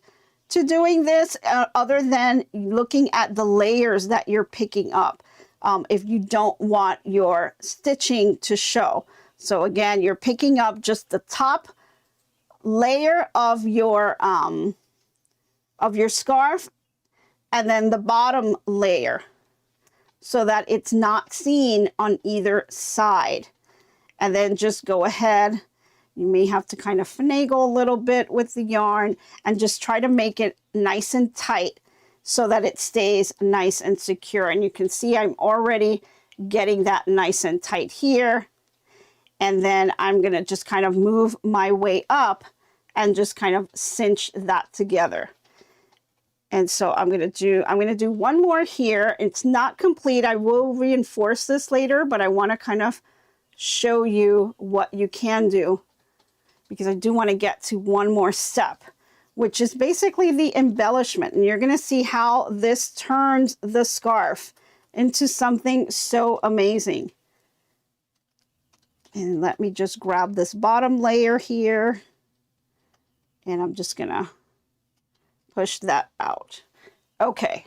to doing this other than looking at the layers that you're picking up if you don't want your stitching to show. So again, you're picking up just the top layer of your scarf, and then the bottom layer, so that it's not seen on either side. And then just go ahead. You may have to kind of finagle a little bit with the yarn and just try to make it nice and tight so that it stays nice and secure. And you can see I'm already getting that nice and tight here. And then I'm going to just kind of move my way up and just kind of cinch that together. And so I'm going to do one more here. It's not complete. I will reinforce this later, but I want to kind of show you what you can do, because I do want to get to one more step, which is basically the embellishment. And you're going to see how this turns the scarf into something so amazing. And let me just grab this bottom layer here, and I'm just going to push that out. Okay.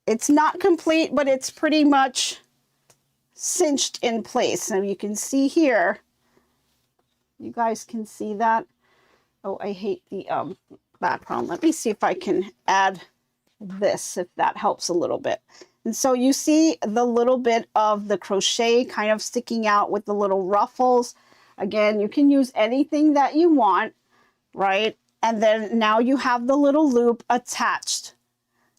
It's not complete, but it's pretty much cinched in place. And you can see here, you guys can see that. Oh, I hate the background. Let me see if I can add this, if that helps a little bit. And so you see the little bit of the crochet kind of sticking out with the little ruffles. Again, you can use anything that you want, right? And then now you have the little loop attached.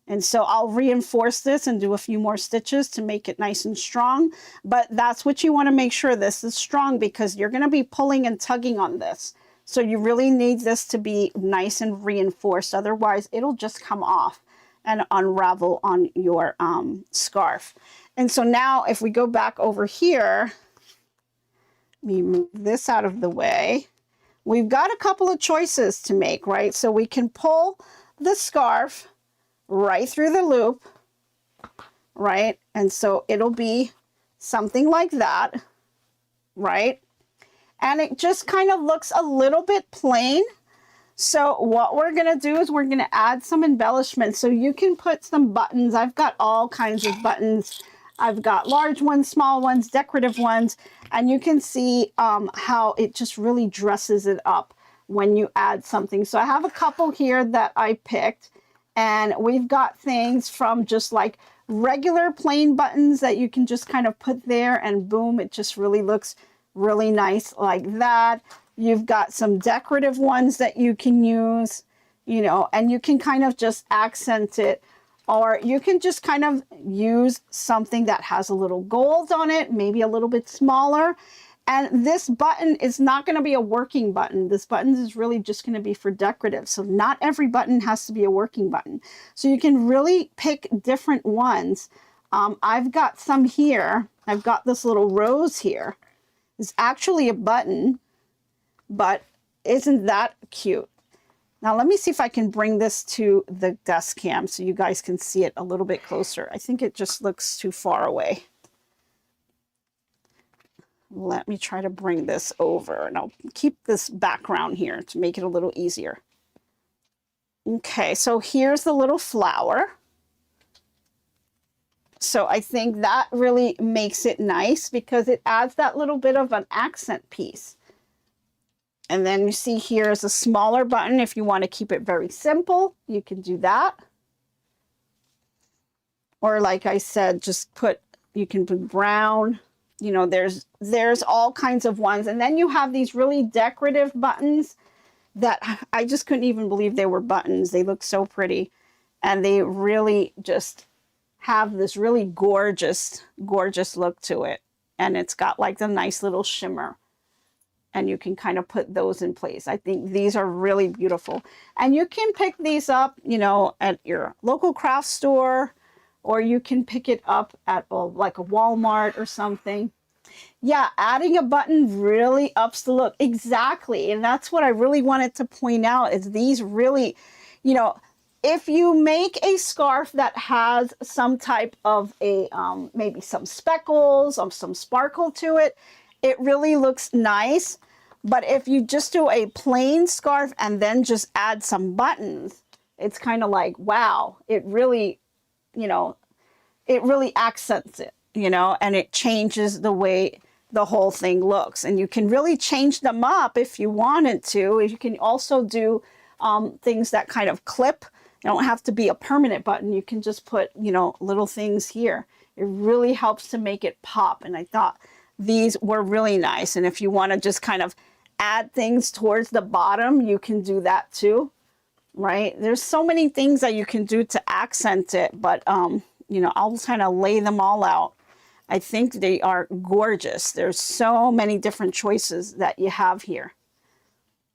And so I'll reinforce this and do a few more stitches to make it nice and strong. But that's what you want to make sure this is strong, because you're going to be pulling and tugging on this. So you really need this to be nice and reinforced. Otherwise, it'll just come off and unravel on your scarf. And so now if we go back over here, let me move this out of the way. We've got a couple of choices to make, right? So we can pull the scarf right through the loop, right? And so it'll be something like that, right? And it just kind of looks a little bit plain. So what we're going to do is we're going to add some embellishment. So you can put some buttons. I've got all kinds of buttons. I've got large ones, small ones, decorative ones, and you can see how it just really dresses it up when you add something. So I have a couple here that I picked, and we've got things from just like regular plain buttons that you can just kind of put there, and boom, it just really looks really nice like that. You've got some decorative ones that you can use, you know, and you can kind of just accent it, or you can just kind of use something that has a little gold on it, maybe a little bit smaller, And this button is not going to be a working button. This button is really just going to be for decorative. So not every button has to be a working button. So you can really pick different ones. I've got some here. I've got this little rose here. It's actually a button, but isn't that cute? Now let me see if I can bring this to the desk cam so you guys can see it a little bit closer. I think it just looks too far away. Let me try to bring this over, and I'll keep this background here to make it a little easier. Okay, so here's the little flower. So I think that really makes it nice because it adds that little bit of an accent piece. And then you see here is a smaller button. If you want to keep it very simple, you can do that. Or like I said, just you can put brown. You know, there's all kinds of ones. And then you have these really decorative buttons that I just couldn't even believe they were buttons. They look so pretty. And they really just have this really gorgeous, gorgeous look to it. And it's got like the nice little shimmer. And you can kind of put those in place. I think these are really beautiful. And you can pick these up, you know, at your local craft store, or you can pick it up at like a Walmart or something. Yeah, adding a button really ups the look. Exactly. And that's what I really wanted to point out is these really, you know, if you make a scarf that has some type of a, maybe some speckles or some sparkle to it, it really looks nice. But if you just do a plain scarf and then just add some buttons, it's kind of like, wow, it really, you know, it really accents it, you know, and it changes the way the whole thing looks. And you can really change them up if you wanted to. You can also do things that kind of clip. You don't have to be a permanent button. You can just put, you know, little things here. It really helps to make it pop. And I thought these were really nice. And if you want to just kind of add things towards the bottom, you can do that too, right? There's so many things that you can do to accent it, but you know, I'll kind of lay them all out. I think they are gorgeous. There's so many different choices that you have here.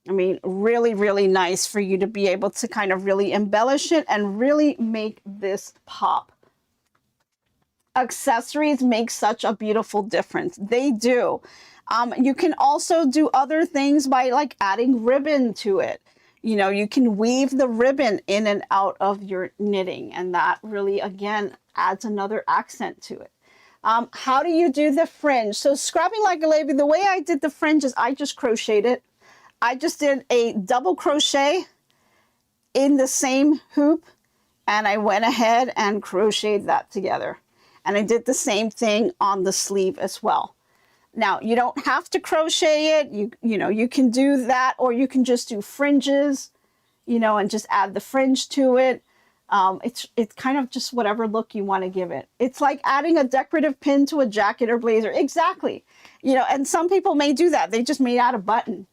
I mean, really, really nice for you to be able to kind of really embellish it and really make this pop. Accessories make such a beautiful difference. They do. You can also do other things by like adding ribbon to it. You know, you can weave the ribbon in and out of your knitting, and that really, again, adds another accent to it. How do you do the fringe? So scrapping like a lady, the way I did the fringe is I just crocheted it. I just did a double crochet in the same hoop, and I went ahead and crocheted that together. And I did the same thing on the sleeve as well. Now, you don't have to crochet it. You know, you can do that, or you can just do fringes, you know, and just add the fringe to it. It's kind of just whatever look you want to give it. It's like adding a decorative pin to a jacket or blazer. Exactly. You know, and some people may do that. They just made out a button,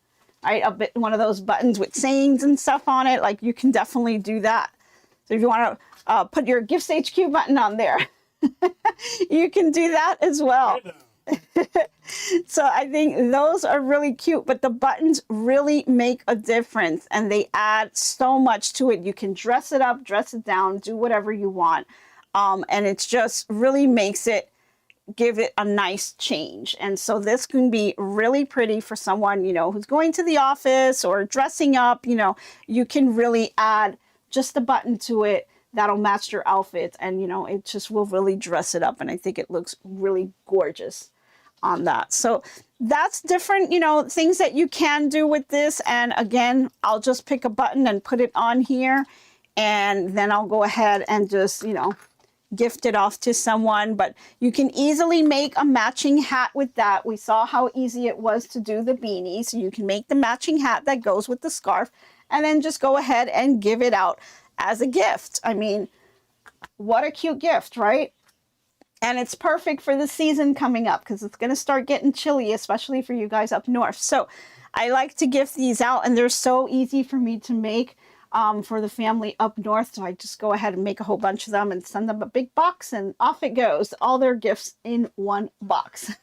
right? One of those buttons with sayings and stuff on it. Like, you can definitely do that. So if you want to put your GiftsHQ button on there, you can do that as well. So I think those are really cute, but the buttons really make a difference and they add so much to it. You can dress it up, dress it down, do whatever you want. And it's just really makes it, give it a nice change. And so this can be really pretty for someone, you know, who's going to the office or dressing up. You know, you can really add just a button to it that'll match your outfit, and you know, it just will really dress it up. And I think it looks really gorgeous on that. So that's different, you know, things that you can do with this. And again, I'll just pick a button and put it on here, and then I'll go ahead and just, you know, gift it off to someone. But you can easily make a matching hat with that. We saw how easy it was to do the beanie. So you can make the matching hat that goes with the scarf, and then just go ahead and give it out as a gift. I mean, what a cute gift, right? And it's perfect for the season coming up because it's going to start getting chilly, especially for you guys up north. So I like to gift these out, and they're so easy for me to make for the family up north. So I just go ahead and make a whole bunch of them and send them a big box, and off it goes. All their gifts in one box.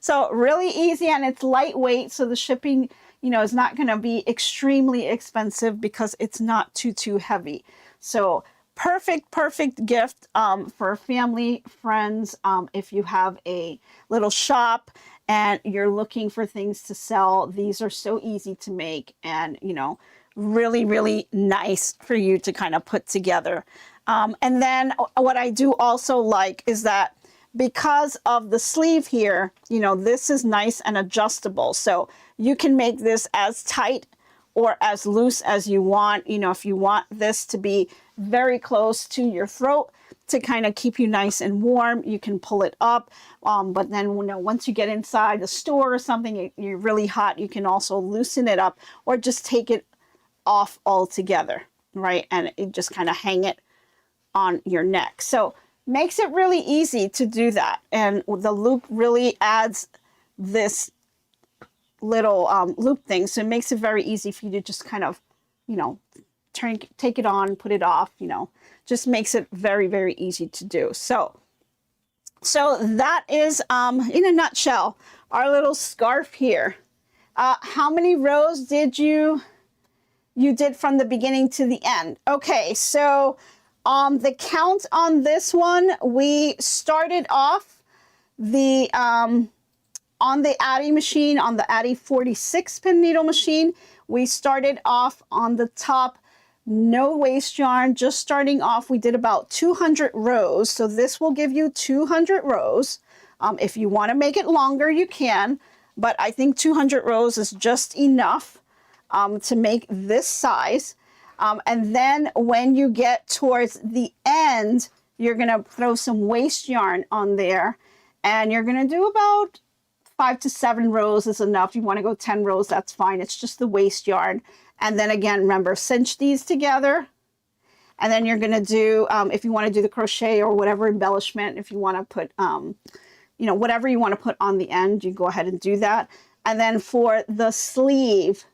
So really easy, and it's lightweight, so the shipping, is not going to be extremely expensive because it's not too heavy. So perfect gift for family, friends. If you have a little shop and you're looking for things to sell, these are so easy to make, and really nice for you to kind of put together. And then what I do also like is that because of the sleeve here, this is nice and adjustable. So you can make this as tight or as loose as you want. If you want this to be very close to your throat to kind of keep you nice and warm, you can pull it up. But then, once you get inside the store or something, you're really hot, you can also loosen it up or just take it off altogether, right? And it just kind of hang it on your neck. So makes it really easy to do that. And the loop really adds this little loop thing. So it makes it very easy for you to just kind of, take it on, put it off, just makes it very easy to do. So that is, in a nutshell, our little scarf here. How many rows did you did from the beginning to the end? Okay, so the count on this one, we started off the on the Addi machine, on the Addi 46 pin needle machine, we started off on the top, no waste yarn, just starting off. We did about 200 rows. So this will give you 200 rows. If you want to make it longer, you can, but I think 200 rows is just enough to make this size. And then when you get towards the end, you're going to throw some waste yarn on there, and you're going to do about 5 to 7 rows is enough. You want to go 10 rows, that's fine. It's just the waste yarn. And then again, remember, cinch these together. And then you're going to do, if you want to do the crochet or whatever embellishment, if you want to put, whatever you want to put on the end, you go ahead and do that. And then for the sleeve,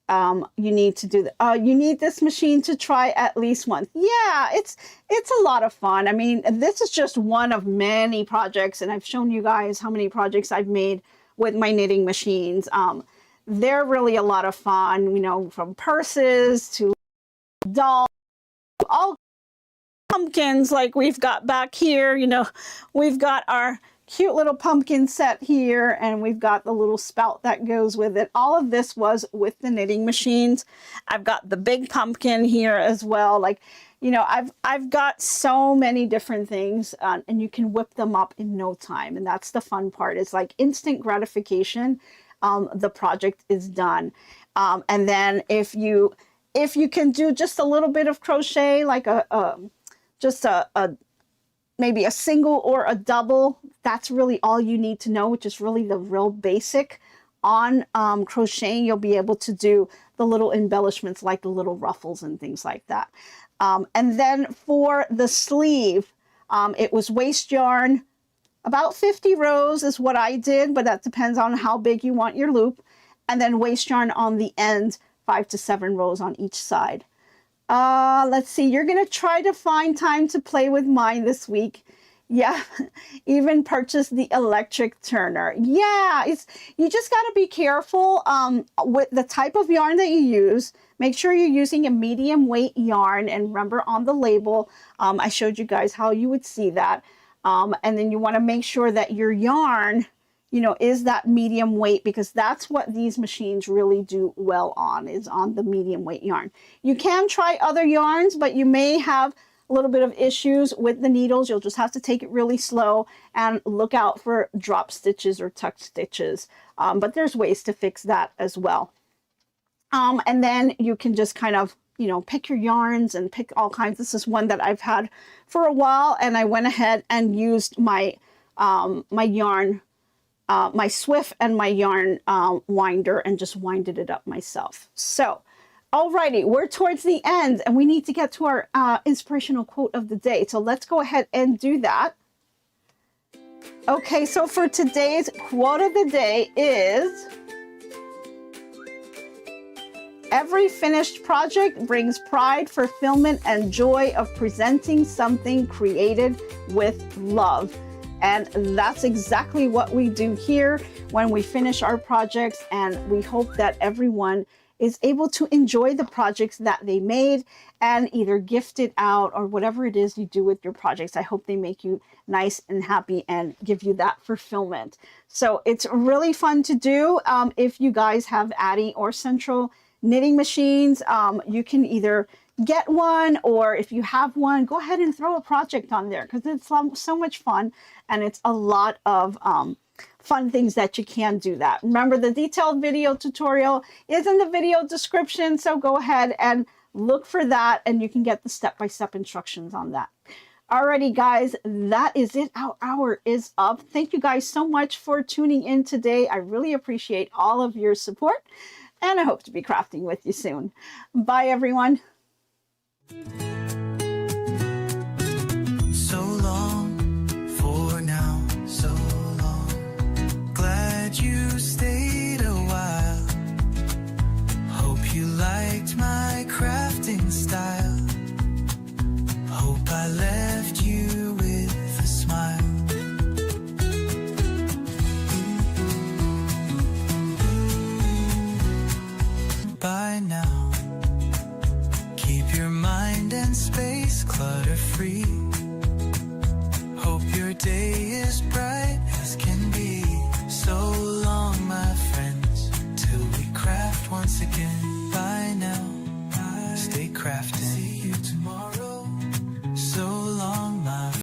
you need to do you need this machine to try at least once. Yeah, it's a lot of fun. I mean, this is just one of many projects, and I've shown you guys how many projects I've made with my knitting machines. They're really a lot of fun, from purses to dolls, all pumpkins like we've got back here. We've got our cute little pumpkin set here, and we've got the little spout that goes with it. All of this was with the knitting machines. I've got the big pumpkin here as well. I've got so many different things, and you can whip them up in no time. And that's the fun part. It's like instant gratification. The project is done. And then if you can do just a little bit of crochet, like maybe a single or a double, that's really all you need to know, which is really the real basic on crocheting. You'll be able to do the little embellishments like the little ruffles and things like that. And then for the sleeve, it was waste yarn. About 50 rows is what I did, but that depends on how big you want your loop. And then waste yarn on the end, 5 to 7 rows on each side. Let's see, you're going to try to find time to play with mine this week. Yeah, even purchase the electric turner. Yeah, you just got to be careful with the type of yarn that you use. Make sure you're using a medium weight yarn, and remember on the label, I showed you guys how you would see that. And then you want to make sure that your yarn, is that medium weight, because that's what these machines really do well on, is on the medium weight yarn. You can try other yarns, but you may have a little bit of issues with the needles. You'll just have to take it really slow and look out for drop stitches or tuck stitches. But there's ways to fix that as well. And then you can just kind of, pick your yarns and pick all kinds. This is one that I've had for a while, and I went ahead and used my my yarn, my Swift and my yarn winder, and just winded it up myself. So, alrighty, we're towards the end, and we need to get to our inspirational quote of the day. So let's go ahead and do that. Okay, so for today's quote of the day is, every finished project brings pride, fulfillment, and joy of presenting something created with love. And that's exactly what we do here when we finish our projects, and we hope that everyone is able to enjoy the projects that they made and either gift it out or whatever it is you do with your projects. I hope they make you nice and happy and give you that fulfillment. So it's really fun to do. If you guys have Addi or Central knitting machines, you can either get one, or if you have one, go ahead and throw a project on there, because it's so much fun, and it's a lot of fun things that you can do that. Remember, the detailed video tutorial is in the video description, so go ahead and look for that, and you can get the step-by-step instructions on that. Alrighty, guys, that is it. Our hour is up. Thank you guys so much for tuning in today. I really appreciate all of your support, and I hope to be crafting with you soon. Bye, everyone. So long for now, so long. Glad you stayed a while. Hope you liked my crafting style. Hope I left you with a smile. By now, keep your mind and space clutter-free. Hope your day is bright as can be. So long, my friends, till we craft once again. Bye now, stay crafting.